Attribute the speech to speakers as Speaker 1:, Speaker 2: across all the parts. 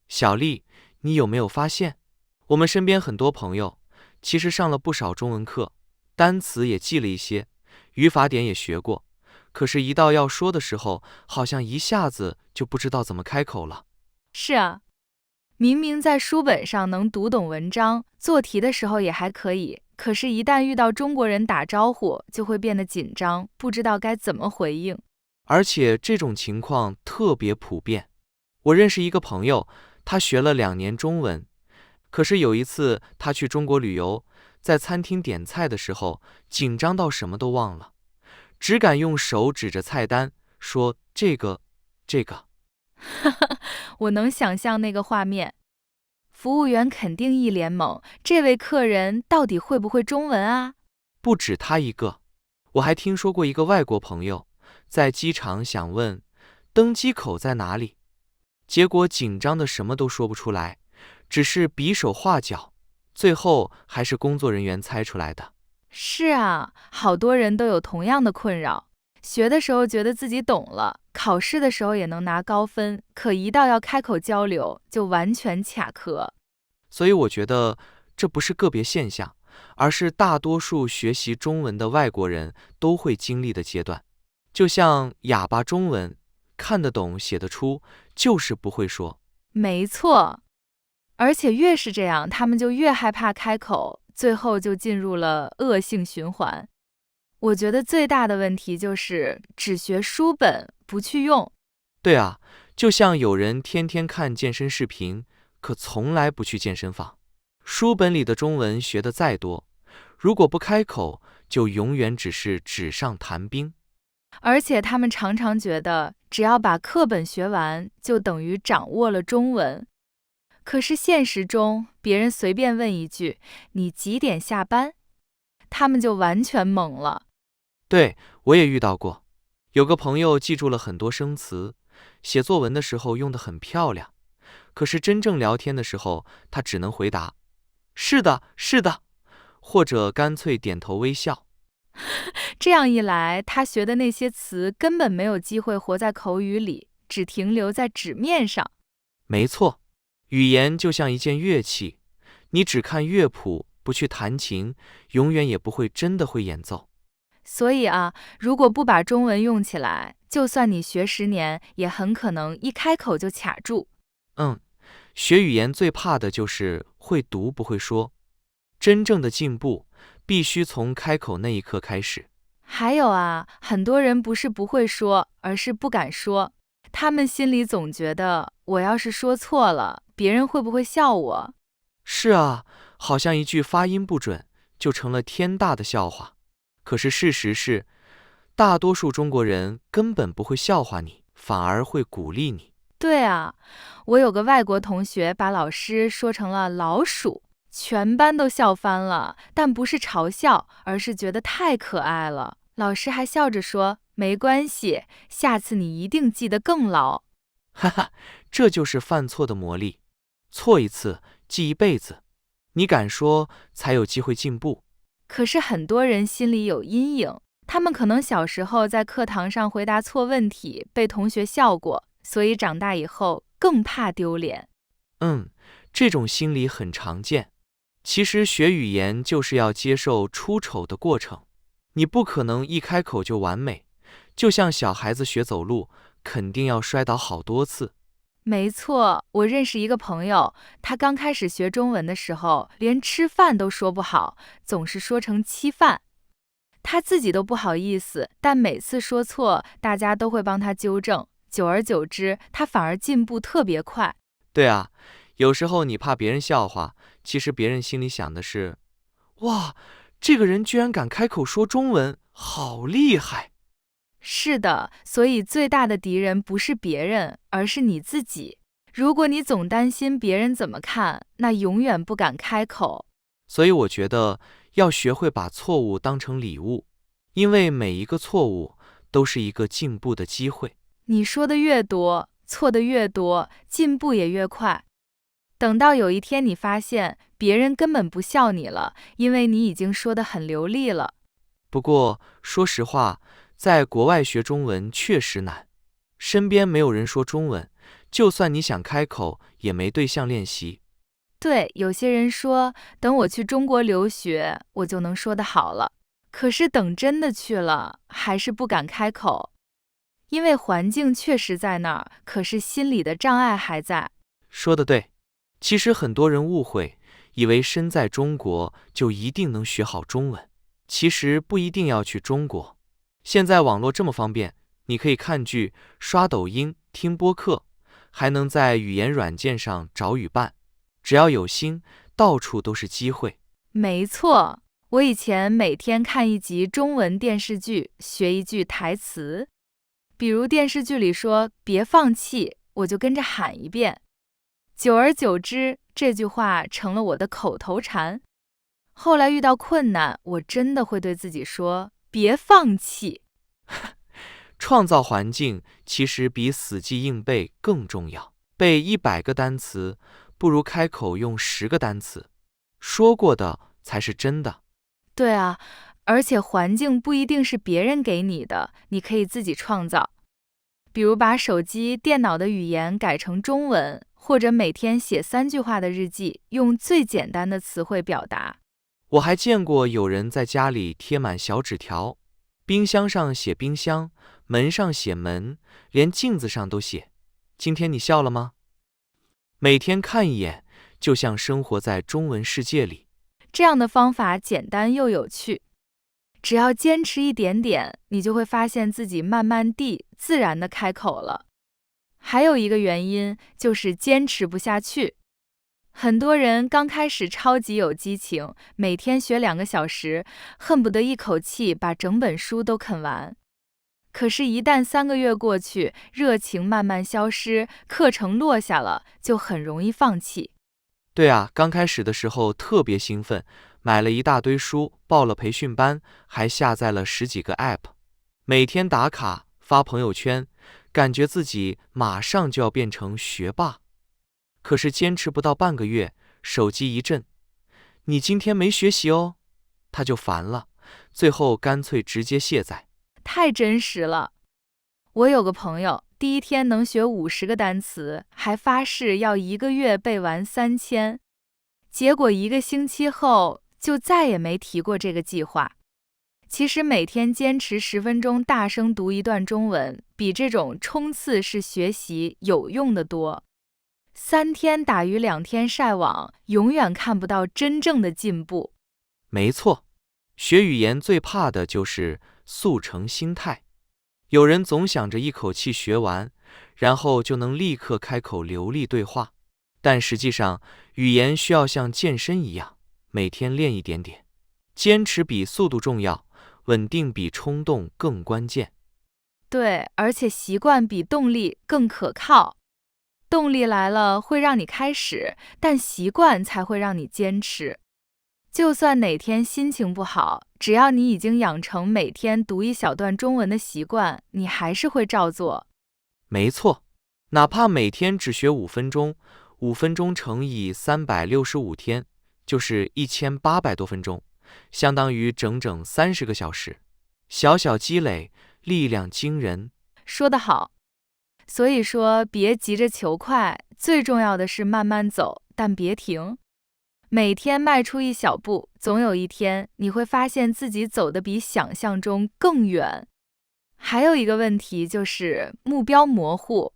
Speaker 1: 小丽，你有没有发现，我们身边很多朋友其实上了不少中文课，单词也记了一些，语法点也学过，可是一到要说的时候，好像一下子就不知道怎么开口了。
Speaker 2: 是啊，明明在书本上能读懂文章，做题的时候也还可以，可是一旦遇到中国人打招呼，就会变得紧张，不知道该怎么回应。
Speaker 1: 而且这种情况特别普遍。我认识一个朋友，他学了2年中文，可是有一次他去中国旅游，在餐厅点菜的时候，紧张到什么都忘了，只敢用手指着菜单说这个。
Speaker 2: 我能想象那个画面，服务员肯定一脸懵，这位客人到底会不会中文啊？
Speaker 1: 不止他一个，我还听说过一个外国朋友在机场想问登机口在哪里，结果紧张的什么都说不出来，只是比手画脚，最后还是工作人员猜出来的。
Speaker 2: 是啊，好多人都有同样的困扰。学的时候觉得自己懂了，考试的时候也能拿高分，可一到要开口交流，就完全卡壳。
Speaker 1: 所以我觉得这不是个别现象，而是大多数学习中文的外国人都会经历的阶段。就像哑巴中文，看得懂写得出，就是不会说。
Speaker 2: 没错，而且越是这样，他们就越害怕开口，最后就进入了恶性循环。我觉得最大的问题就是只学书本，不去用。
Speaker 1: 对啊，就像有人天天看健身视频，可从来不去健身房。书本里的中文学得再多，如果不开口，就永远只是纸上谈兵。
Speaker 2: 而且他们常常觉得，只要把课本学完，就等于掌握了中文。可是现实中，别人随便问一句“你几点下班”，他们就完全懵了。
Speaker 1: 对，我也遇到过，有个朋友记住了很多生词，写作文的时候用得很漂亮，可是真正聊天的时候，他只能回答“是的，是的”，或者干脆点头微笑。
Speaker 2: 这样一来，他学的那些词根本没有机会活在口语里，只停留在纸面上。
Speaker 1: 没错，语言就像一件乐器，你只看乐谱，不去弹琴，永远也不会真的会演奏。
Speaker 2: 所以啊，如果不把中文用起来，就算你学10年，也很可能一开口就卡住。
Speaker 1: 学语言最怕的就是会读不会说，真正的进步必须从开口那一刻开始。
Speaker 2: 还有啊，很多人不是不会说，而是不敢说。他们心里总觉得，我要是说错了，别人会不会笑我？
Speaker 1: 是啊，好像一句发音不准就成了天大的笑话。可是事实是，大多数中国人根本不会笑话你，反而会鼓励你。
Speaker 2: 对啊，我有个外国同学把老师说成了老鼠，全班都笑翻了，但不是嘲笑，而是觉得太可爱了。老师还笑着说：“没关系，下次你一定记得更牢。”
Speaker 1: 哈哈，这就是犯错的魔力，错一次记一辈子。你敢说，才有机会进步。
Speaker 2: 可是很多人心里有阴影，他们可能小时候在课堂上回答错问题，被同学笑过，所以长大以后更怕丢脸。
Speaker 1: 这种心理很常见。其实学语言就是要接受出丑的过程，你不可能一开口就完美，就像小孩子学走路，肯定要摔倒好多次。
Speaker 2: 没错，我认识一个朋友，他刚开始学中文的时候，连吃饭都说不好，总是说成吃饭。他自己都不好意思，但每次说错，大家都会帮他纠正。久而久之，他反而进步特别快。
Speaker 1: 对啊，有时候你怕别人笑话，其实别人心里想的是，哇，这个人居然敢开口说中文，好厉害。
Speaker 2: 是的，所以最大的敌人不是别人，而是你自己。如果你总担心别人怎么看，那永远不敢开口。
Speaker 1: 所以我觉得要学会把错误当成礼物，因为每一个错误都是一个进步的机会。
Speaker 2: 你说的越多，错的越多，进步也越快。等到有一天你发现别人根本不笑你了，因为你已经说得很流利了。
Speaker 1: 不过说实话，在国外学中文确实难，身边没有人说中文，就算你想开口，也没对象练习。
Speaker 2: 对，有些人说，等我去中国留学，我就能说得好了。可是等真的去了，还是不敢开口，因为环境确实在那儿，可是心里的障碍还在。
Speaker 1: 说得对，其实很多人误会，以为身在中国就一定能学好中文，其实不一定要去中国。现在网络这么方便，你可以看剧、刷抖音、听播客，还能在语言软件上找语伴。只要有心，到处都是机会。
Speaker 2: 没错，我以前每天看一集中文电视剧，学一句台词。比如电视剧里说“别放弃”，我就跟着喊一遍。久而久之，这句话成了我的口头禅。后来遇到困难，我真的会对自己说“别放弃”。
Speaker 1: 创造环境其实比死记硬背更重要。背100个单词，不如开口用10个单词。说过的才是真的。
Speaker 2: 对啊，而且环境不一定是别人给你的，你可以自己创造。比如把手机、电脑的语言改成中文，或者每天写3句话的日记，用最简单的词汇表达。
Speaker 1: 我还见过有人在家里贴满小纸条，冰箱上写冰箱，门上写门，连镜子上都写。今天你笑了吗？每天看一眼，就像生活在中文世界里。
Speaker 2: 这样的方法简单又有趣，只要坚持一点点，你就会发现自己慢慢地自然地开口了。还有一个原因就是坚持不下去。很多人刚开始超级有激情，每天学2个小时，恨不得一口气把整本书都啃完。可是，一旦3个月过去，热情慢慢消失，课程落下了，就很容易放弃。
Speaker 1: 对啊，刚开始的时候特别兴奋，买了一大堆书，报了培训班，还下载了10几个 App， 每天打卡发朋友圈，感觉自己马上就要变成学霸。可是坚持不到半个月，手机一震，你今天没学习哦，他就烦了，最后干脆直接卸载。
Speaker 2: 太真实了。我有个朋友，第一天能学50个单词，还发誓要1个月背完3000，结果1个星期后就再也没提过这个计划。其实每天坚持10分钟大声读一段中文，比这种冲刺式学习有用的多。3天打鱼2天晒网，永远看不到真正的进步。
Speaker 1: 没错，学语言最怕的就是速成心态。有人总想着一口气学完，然后就能立刻开口流利对话，但实际上，语言需要像健身一样，每天练一点点。坚持比速度重要，稳定比冲动更关键。
Speaker 2: 对，而且习惯比动力更可靠。动力来了会让你开始，但习惯才会让你坚持。就算哪天心情不好，只要你已经养成每天读一小段中文的习惯，你还是会照做。
Speaker 1: 没错，哪怕每天只学5分钟，5分钟乘以365天，就是1800多分钟，相当于整整30个小时。小小积累，力量惊人。
Speaker 2: 说得好。所以说，别急着求快，最重要的是慢慢走，但别停。每天迈出一小步，总有一天你会发现自己走得比想象中更远。还有一个问题就是目标模糊。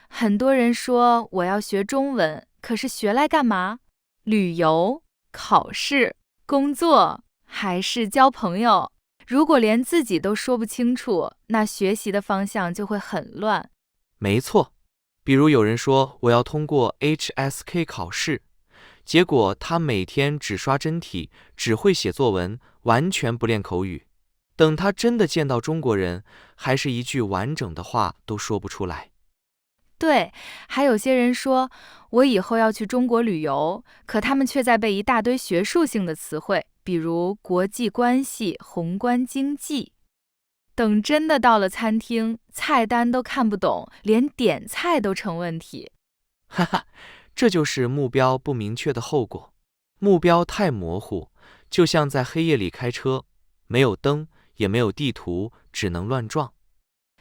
Speaker 2: 很多人说我要学中文，可是学来干嘛？旅游、考试、工作，还是交朋友？如果连自己都说不清楚，那学习的方向就会很乱。
Speaker 1: 没错，比如有人说我要通过 HSK 考试，结果他每天只刷真题，只会写作文，完全不练口语。等他真的见到中国人，还是一句完整的话都说不出来。
Speaker 2: 对，还有些人说我以后要去中国旅游，可他们却在背一大堆学术性的词汇，比如国际关系、宏观经济。等真的到了餐厅，菜单都看不懂，连点菜都成问题。
Speaker 1: 哈哈，这就是目标不明确的后果。目标太模糊，就像在黑夜里开车，没有灯，也没有地图，只能乱撞。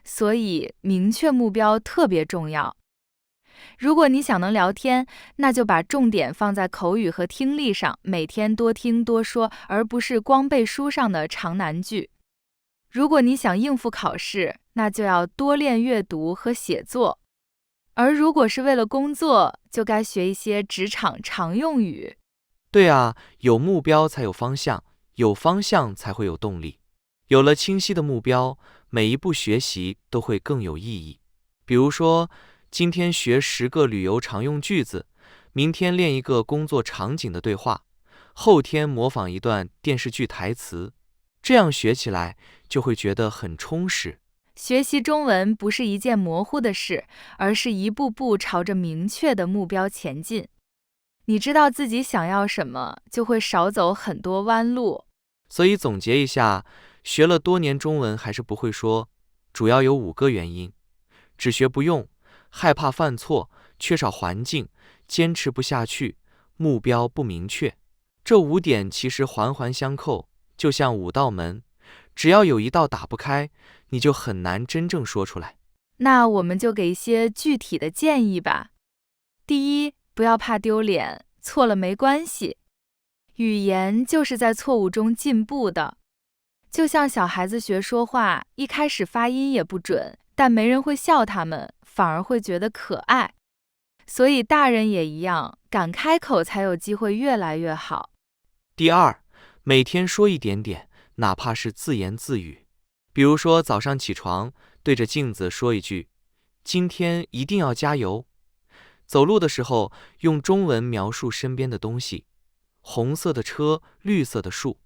Speaker 2: 所以明确目标特别重要。如果你想能聊天，那就把重点放在口语和听力上，每天多听多说，而不是光背书上的长难句。如果你想应付考试，那就要多练阅读和写作。而如果是为了工作，就该学一些职场常用语。
Speaker 1: 对啊，有目标才有方向，有方向才会有动力。有了清晰的目标，每一步学习都会更有意义。比如说，今天学10个旅游常用句子，明天练一个工作场景的对话，后天模仿一段电视剧台词，这样学起来就会觉得很充实。
Speaker 2: 学习中文不是一件模糊的事，而是一步步朝着明确的目标前进。你知道自己想要什么，就会少走很多弯路。
Speaker 1: 所以总结一下，学了多年中文还是不会说，主要有5个原因：只学不用，害怕犯错，缺少环境，坚持不下去，目标不明确。这5点其实环环相扣，就像5道门，只要有一道打不开，你就很难真正说出来。
Speaker 2: 那我们就给一些具体的建议吧。第一，不要怕丢脸，错了没关系。语言就是在错误中进步的。就像小孩子学说话，一开始发音也不准，但没人会笑他们，反而会觉得可爱。所以大人也一样，敢开口才有机会越来越好。
Speaker 1: 第二，每天说一点点，哪怕是自言自语。比如说早上起床，对着镜子说一句，今天一定要加油。走路的时候，用中文描述身边的东西，红色的车，绿色的树。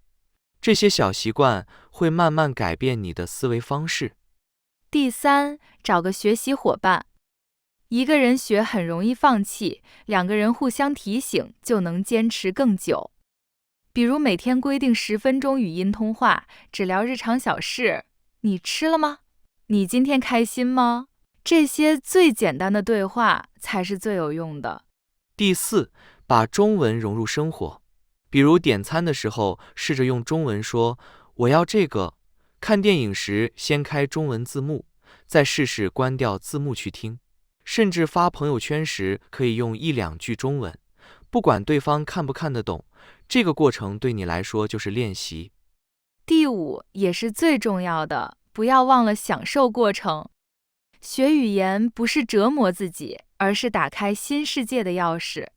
Speaker 1: 这些小习惯会慢慢改变你的思维方式。
Speaker 2: 第三，找个学习伙伴。一个人学很容易放弃，2个人互相提醒就能坚持更久。比如每天规定10分钟语音通话，只聊日常小事。你吃了吗？你今天开心吗？这些最简单的对话才是最有用的。
Speaker 1: 第四，把中文融入生活。比如点餐的时候，试着用中文说我要这个；看电影时先开中文字幕，再试试关掉字幕去听。甚至发朋友圈时可以用1、2句中文，不管对方看不看得懂，这个过程对你来说就是练习。
Speaker 2: 第5，也是最重要的，不要忘了享受过程。学语言不是折磨自己，而是打开新世界的钥匙。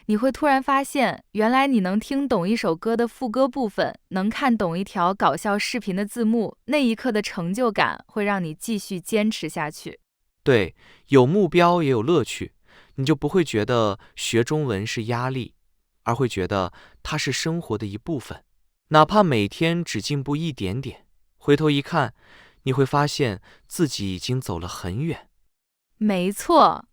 Speaker 2: 你会突然发现，原来你能听懂一首歌的副歌部分，能看懂一条搞笑视频的字幕，那一刻的成就感会让你继续坚持下去。
Speaker 1: 对，有目标也有乐趣，你就不会觉得学中文是压力，而会觉得它是生活的一部分。哪怕每天只进步一点点，回头一看，你会发现自己已经走了很远。
Speaker 2: 没错，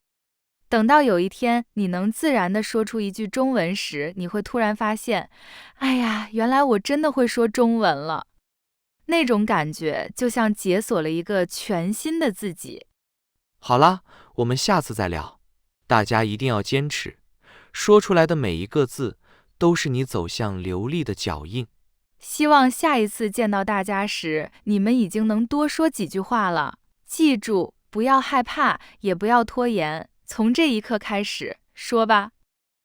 Speaker 2: 等到有一天你能自然地说出一句中文时，你会突然发现，哎呀，原来我真的会说中文了。那种感觉就像解锁了一个全新的自己。
Speaker 1: 好啦，我们下次再聊。大家一定要坚持，说出来的每一个字都是你走向流利的脚印。
Speaker 2: 希望下一次见到大家时，你们已经能多说几句话了。记住，不要害怕，也不要拖延，从这一刻开始，说吧。